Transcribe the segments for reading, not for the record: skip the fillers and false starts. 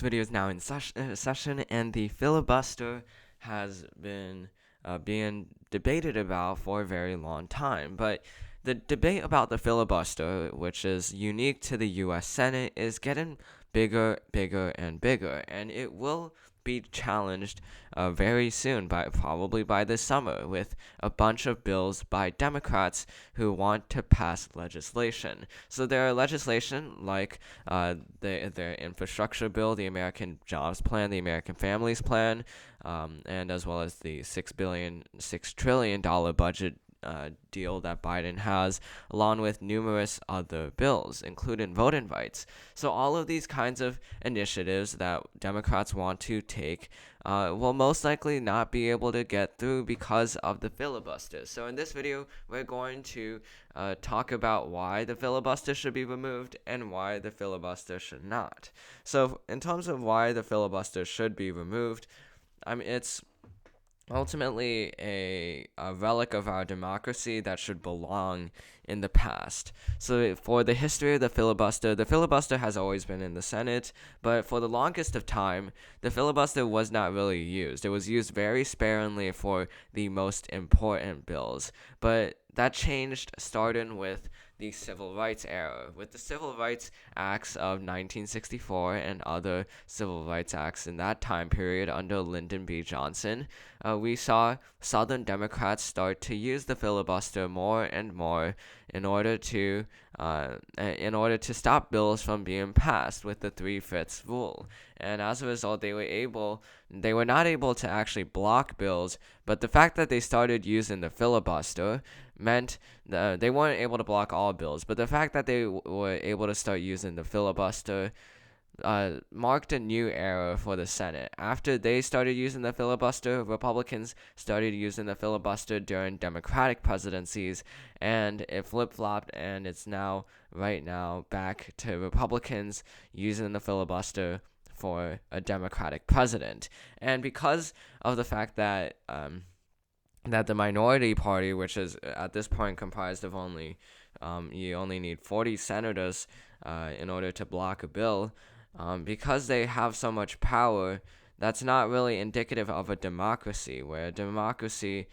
Video is now in session, and the filibuster has been being debated about for a very long time. But the debate about the filibuster, which is unique to the U.S. Senate, is getting bigger, and bigger, and it will be challenged very soon, probably by this summer, with a bunch of bills by Democrats who want to pass legislation. So there are legislation like their infrastructure bill, the American Jobs Plan, the American Families Plan, and as well as the $6 trillion budget deal that Biden has, along with numerous other bills, including voting rights. So all of these kinds of initiatives that Democrats want to take will most likely not be able to get through because of the filibuster. So in this video, we're going to talk about why the filibuster should be removed and why the filibuster should not. So in terms of why the filibuster should be removed, it's ultimately a relic of our democracy that should belong in the past. So, for the history of the filibuster has always been in the Senate, but for the longest of time, the filibuster was not really used. It was used very sparingly for the most important bills, but that changed starting with the Civil Rights era. With the Civil Rights Acts of 1964 and other Civil Rights Acts in that time period under Lyndon B. Johnson, we saw Southern Democrats start to use the filibuster more and more in order to stop bills from being passed with the 3/5 rule. And as a result, they were not able to actually block bills, but the fact that they started using the filibuster meant they weren't able to block all bills, but the fact that they were able to start using the filibuster marked a new era for the Senate. After they started using the filibuster, Republicans started using the filibuster during Democratic presidencies, and it flip flopped, and it's right now, back to Republicans using the filibuster for a Democratic president. And because of the fact that the minority party, which is at this point comprised of you only need 40 senators in order to block a bill, because they have so much power, that's not really indicative of a democracy, where a democracy,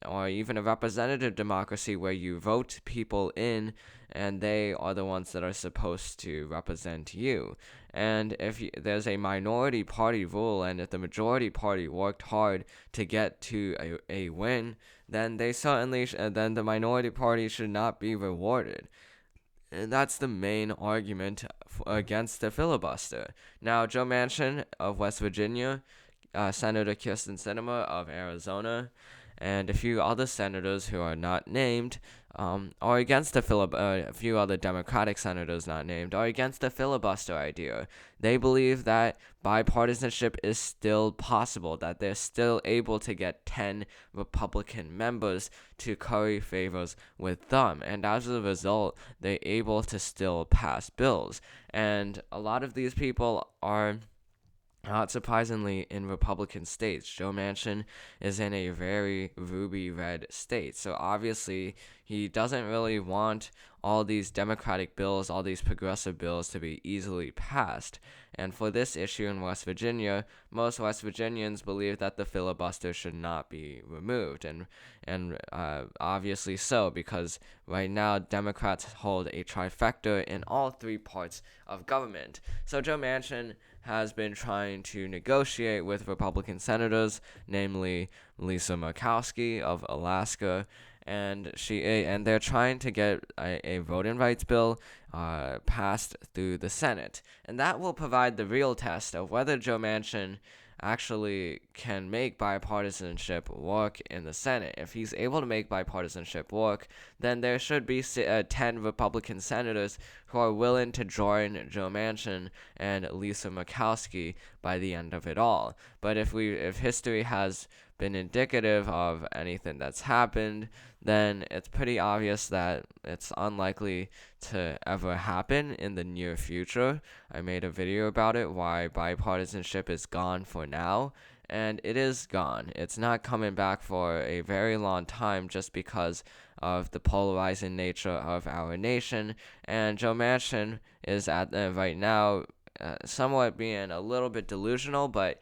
or even a representative democracy, where you vote people in and they are the ones that are supposed to represent you. And if there's a minority party rule, and if the majority party worked hard to get to a win, then then the minority party should not be rewarded. And that's the main argument against the filibuster. Now, Joe Manchin of West Virginia, Senator Kirsten Sinema of Arizona, and a few other senators who are not named are against the a few other Democratic senators not named are against the filibuster idea. They believe that bipartisanship is still possible, that they're still able to get 10 Republican members to curry favors with them, and as a result, they're able to still pass bills. And a lot of these people are, not surprisingly, in Republican states. Joe Manchin is in a very ruby red state. So obviously, he doesn't really want all these Democratic bills, all these progressive bills to be easily passed. And for this issue in West Virginia, most West Virginians believe that the filibuster should not be removed. And obviously so, because right now Democrats hold a trifecta in all three parts of government. So Joe Manchin has been trying to negotiate with Republican senators, namely Lisa Murkowski of Alaska, and they're trying to get a voting rights bill passed through the Senate, and that will provide the real test of whether Joe Manchin actually can make bipartisanship work in the Senate. If he's able to make bipartisanship work, then there should be 10 Republican senators who are willing to join Joe Manchin and Lisa Murkowski by the end of it all. But if history has been indicative of anything that's happened, then it's pretty obvious that it's unlikely to ever happen in the near future. I made a video about it, why bipartisanship is gone for now, and it is gone. It's not coming back for a very long time, just because of the polarizing nature of our nation. And Joe Manchin is right now somewhat being a little bit delusional, but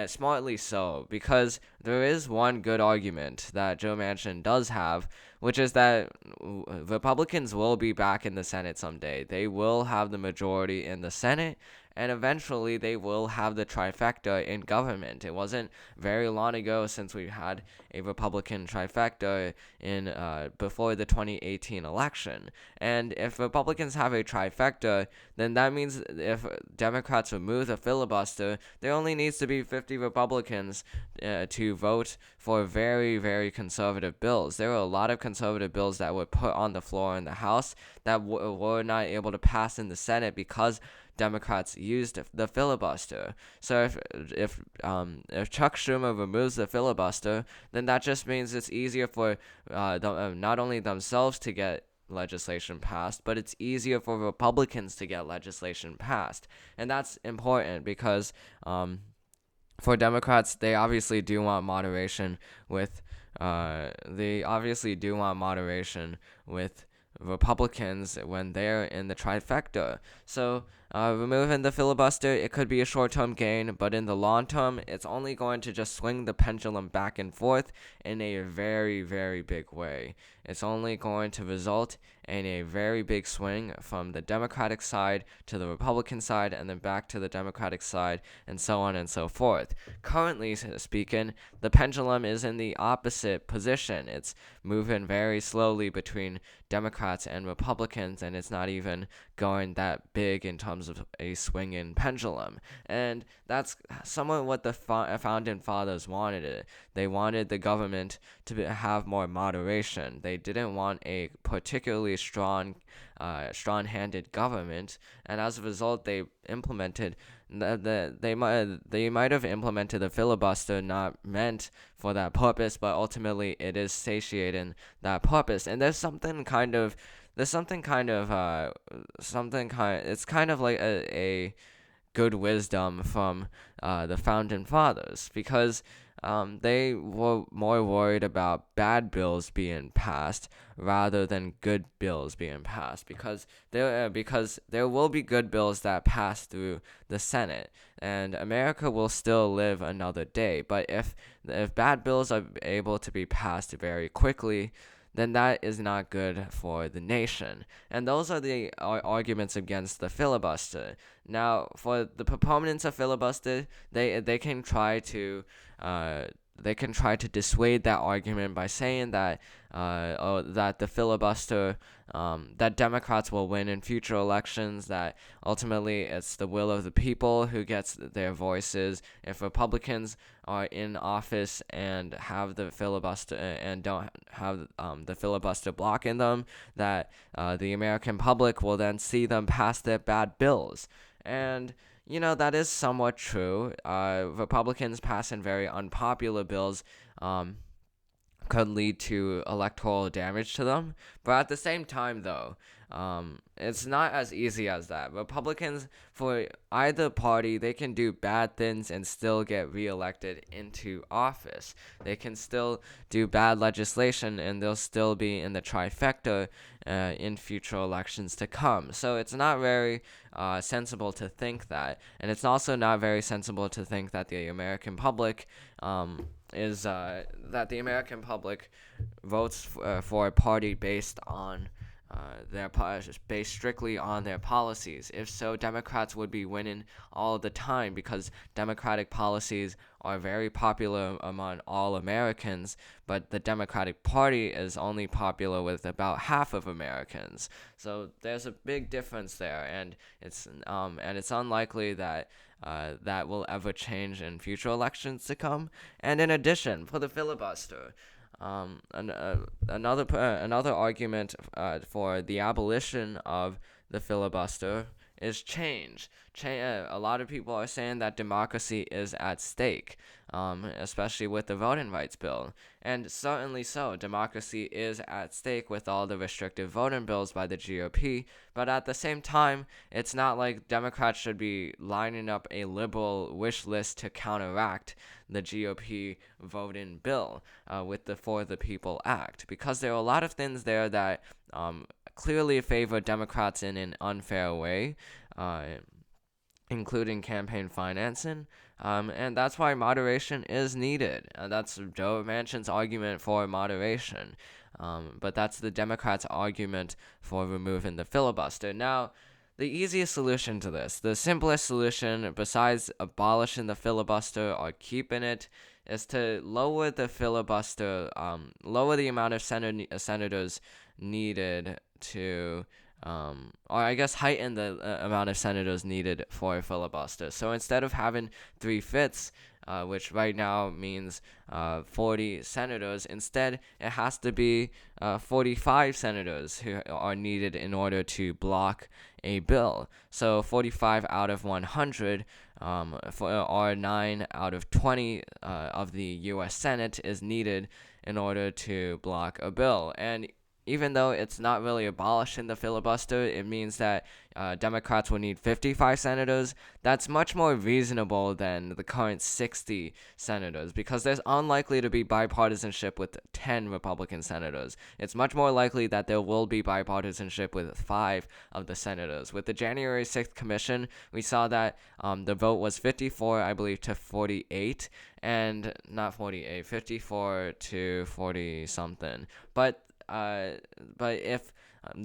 smartly so, because there is one good argument that Joe Manchin does have, which is that Republicans will be back in the Senate someday. They will have the majority in the Senate, and eventually they will have the trifecta in government. It wasn't very long ago since we had a Republican trifecta in before the 2018 election. And if Republicans have a trifecta, then that means if Democrats remove the filibuster, there only needs to be 50 Republicans to vote for very, very conservative bills. There were a lot of conservative bills that were put on the floor in the House that were not able to pass in the Senate because Democrats used the filibuster. So if Chuck Schumer removes the filibuster, then that just means it's easier for not only themselves to get legislation passed, but it's easier for Republicans to get legislation passed. And that's important because for Democrats, they obviously do want moderation with Republicans when they're in the trifecta. So removing the filibuster, it could be a short-term gain, but in the long term, it's only going to just swing the pendulum back and forth in a very, very big way. It's only going to result in a very big swing from the Democratic side to the Republican side, and then back to the Democratic side, and so on and so forth. Currently speaking, the pendulum is in the opposite position. It's moving very slowly between Democrats and Republicans, and it's not even going that big in terms of a swinging pendulum. And that's somewhat what the founding fathers wanted. They wanted the government to have more moderation. They didn't want a particularly strong-handed government, and as a result, they implemented they might have implemented the filibuster not meant for that purpose, but ultimately it is satiating that purpose. And it's kind of like a good wisdom from the founding fathers, because they were more worried about bad bills being passed rather than good bills being passed, because there will be good bills that pass through the Senate, and America will still live another day. But if bad bills are able to be passed very quickly, then that is not good for the nation. And those are the arguments against the filibuster. Now, for the proponents of filibuster, they can try to dissuade that argument by saying that that the filibuster, that Democrats will win in future elections, that ultimately it's the will of the people who gets their voices. If Republicans are in office and have the filibuster and don't have the filibuster blocking them, that the American public will then see them pass their bad bills. And that is somewhat true. Republicans passing very unpopular bills could lead to electoral damage to them. But at the same time, though, it's not as easy as that. Republicans, for either party, they can do bad things and still get reelected into office. They can still do bad legislation and they'll still be in the trifecta in future elections to come. So it's not very sensible to think that. And it's also not very sensible to think that the American public votes for a party based strictly on their policies. If so, Democrats would be winning all the time, because Democratic policies are very popular among all Americans, but the Democratic Party is only popular with about half of Americans. So there's a big difference there, and it's unlikely that that will ever change in future elections to come. And in addition, for the filibuster, another argument for the abolition of the filibuster is change. A lot of people are saying that democracy is at stake, especially with the voting rights bill. And certainly so, democracy is at stake with all the restrictive voting bills by the GOP. But at the same time, it's not like Democrats should be lining up a liberal wish list to counteract the GOP voting bill with the For the People Act, because there are a lot of things there that clearly favor Democrats in an unfair way. including campaign financing. And that's why moderation is needed. That's Joe Manchin's argument for moderation. But that's the Democrats' argument for removing the filibuster. Now, the easiest solution to this, the simplest solution besides abolishing the filibuster or keeping it, is to lower the filibuster, lower the amount of senators needed to, or I guess heighten the amount of senators needed for a filibuster. So instead of having 3/5, which right now means 40 senators, instead it has to be 45 senators who are needed in order to block a bill. So 45 out of 100, or 9 out of 20 of the U.S. Senate is needed in order to block a bill. And even though it's not really abolishing the filibuster, it means that Democrats will need 55 senators. That's much more reasonable than the current 60 senators, because there's unlikely to be bipartisanship with 10 Republican senators. It's much more likely that there will be bipartisanship with 5 of the senators. With the January 6th commission, we saw that the vote was 54, I believe, to 48, and not 48, 54 to 40 something. But if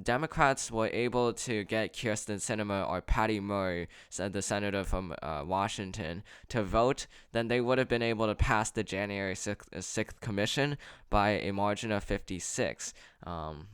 Democrats were able to get Kirsten Sinema or Patty Murray, the senator from Washington, to vote, then they would have been able to pass the January 6th commission by a margin of 56. Out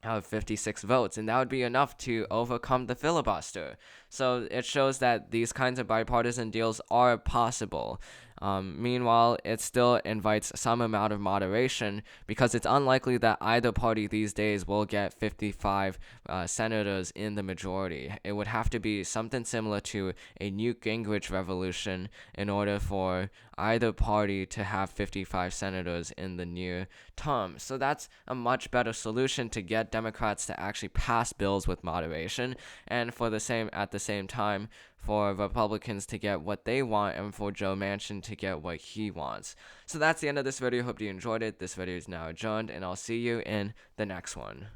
of 56 votes, and that would be enough to overcome the filibuster. So it shows that these kinds of bipartisan deals are possible. Meanwhile, it still invites some amount of moderation, because it's unlikely that either party these days will get 55 senators in the majority. It would have to be something similar to a Newt Gingrich revolution in order for either party to have 55 senators in the near term. So that's a much better solution to get Democrats to actually pass bills with moderation, and at the same time for Republicans to get what they want, and for Joe Manchin to get what he wants. So that's the end of this video. Hope you enjoyed it. This video is now adjourned, and I'll see you in the next one.